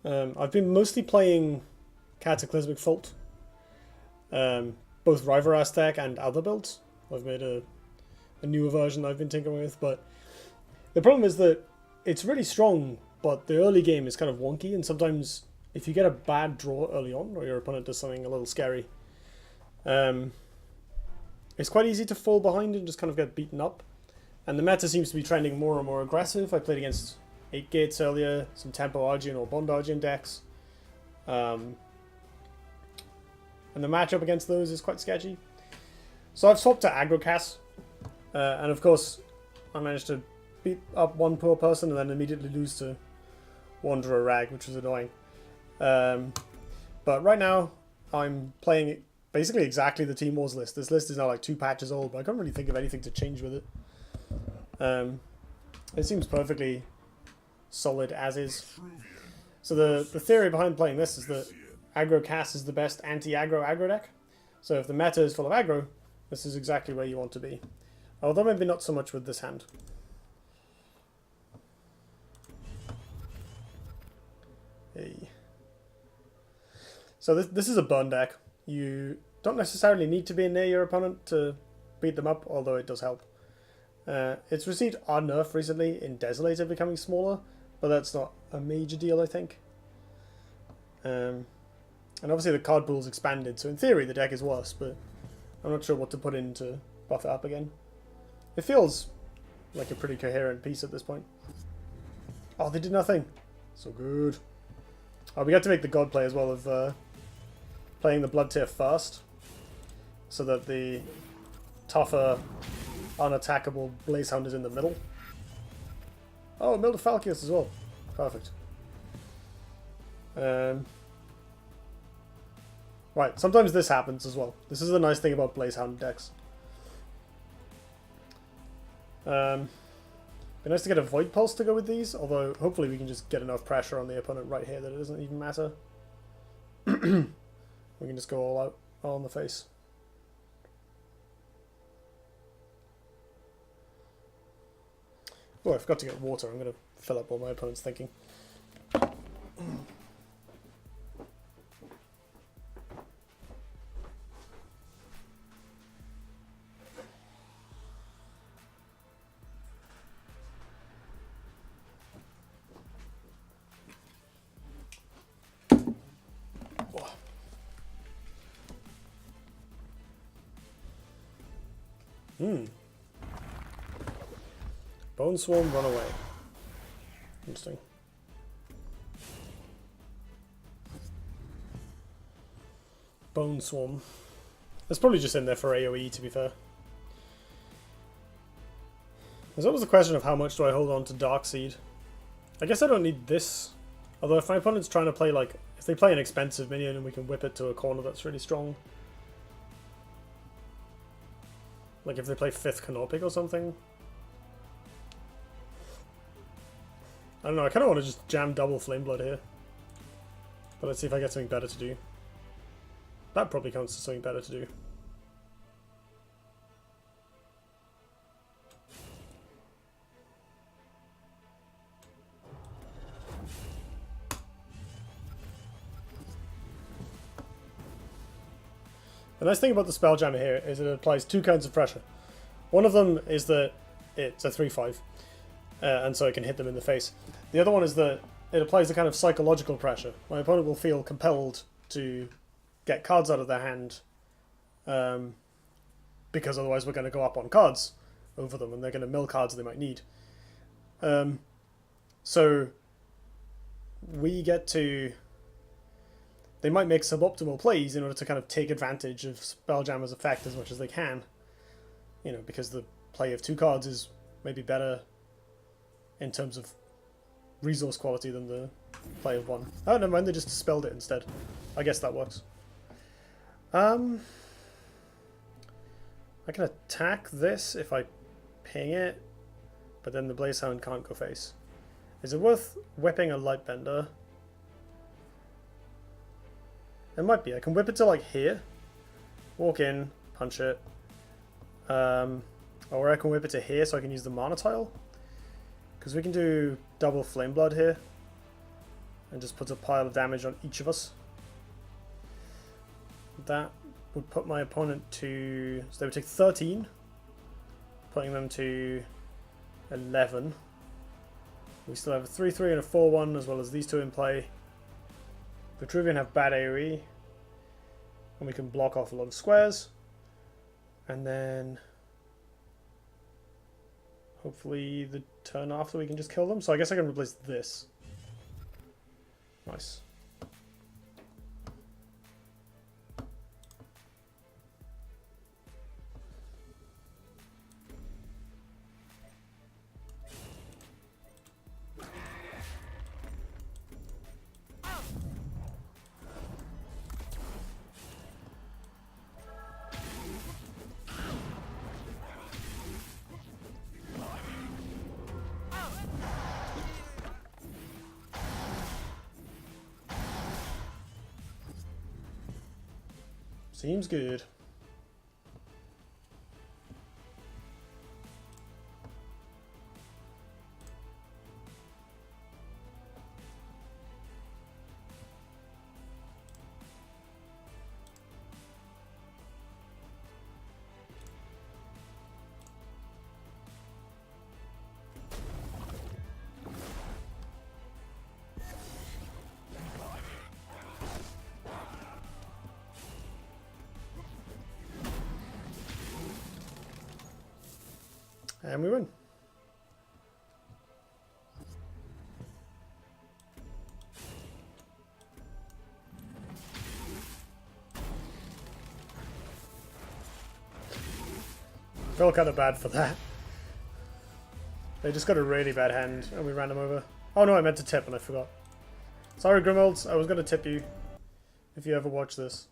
I've been mostly playing Cataclysmic Fault, both Rivaras deck and other builds. I've made a newer version I've been tinkering with, but the problem is that it's really strong, but the early game is kind of wonky, and sometimes if you get a bad draw early on, or your opponent does something a little scary, it's quite easy to fall behind and just kind of get beaten up. And the meta seems to be trending more and more aggressive. I played against 8 Gates earlier, some Tempo Argent or Bond Argent decks. And the matchup against those is quite sketchy. So I've swapped to Aggro Cass. And of course, I managed to beat up one poor person and then immediately lose to Wanderer Rag, which was annoying. But right now, I'm playing basically exactly the Team Wars list. This list is now like 2 patches old, but I can't really think of anything to change with it. It seems perfectly solid as is. So the theory behind playing this is that Aggro Cass is the best anti-aggro deck. So if the meta is full of aggro, this is exactly where you want to be. Although maybe not so much with this hand. Hey. So this is a burn deck. You don't necessarily need to be near your opponent to beat them up, although it does help. It's received odd nerf recently in Desolator becoming smaller, but that's not a major deal, I think. And obviously the card pool's expanded, so in theory the deck is worse, but I'm not sure what to put in to buff it up again. It feels like a pretty coherent piece at this point. Oh, they did nothing. So good. Oh, we got to make the god play as well of playing the Blood Tier first, so that the tougher, unattackable Blazehound is in the middle. Oh, Milda Falcius as well. Perfect. Right, sometimes this happens as well. This is the nice thing about Blazehound decks. Be nice to get a Void Pulse to go with these, although hopefully we can just get enough pressure on the opponent right here that it doesn't even matter. We can just go all out, all in the face. Oh, I forgot to get water. I'm going to fill up what my opponent's thinking. Bone Swarm, run away. Interesting. Bone Swarm. That's probably just in there for AoE, to be fair. There's always the question of how much do I hold on to Darkseed. I guess I don't need this. Although if my opponent's trying to play, like, if they play an expensive minion and we can whip it to a corner that's really strong. Like if they play 5th Canopic or something. I don't know, I kind of want to just jam double Flameblood here. But let's see if I get something better to do. That probably counts as something better to do. The nice thing about the Spelljammer here is it applies 2 kinds of pressure. One of them is that it's a 3/5, and so it can hit them in the face. The other one is that it applies a kind of psychological pressure. My opponent will feel compelled to get cards out of their hand, because otherwise we're going to go up on cards over them, and they're going to mill cards they might need. So we get to... They might make suboptimal plays in order to kind of take advantage of Spelljammer's effect as much as they can. You know, because the play of 2 cards is maybe better in terms of resource quality than the play of 1. Oh, never mind, they just dispelled it instead. I guess that works. I can attack this if I ping it, but then the Blazehound can't go face. Is it worth whipping a Lightbender? It might be. I can whip it to like here, walk in, punch it, or I can whip it to here so I can use the mana tile, because we can do double Flame Blood here. and just puts a pile of damage on each of us. That would put my opponent to... So they would take 13, putting them to 11. We still have a 3-3 and a 4-1, as well as these two in play. Vitruvian have bad AoE, and we can block off a lot of squares. And then hopefully the turn after we can just kill them. So I guess I can replace this. Nice. Seems good. And we win. Felt kind of bad for that. They just got a really bad hand and we ran them over. Oh no, I meant to tip and I forgot. Sorry Grimolds, I was going to tip you if you ever watch this.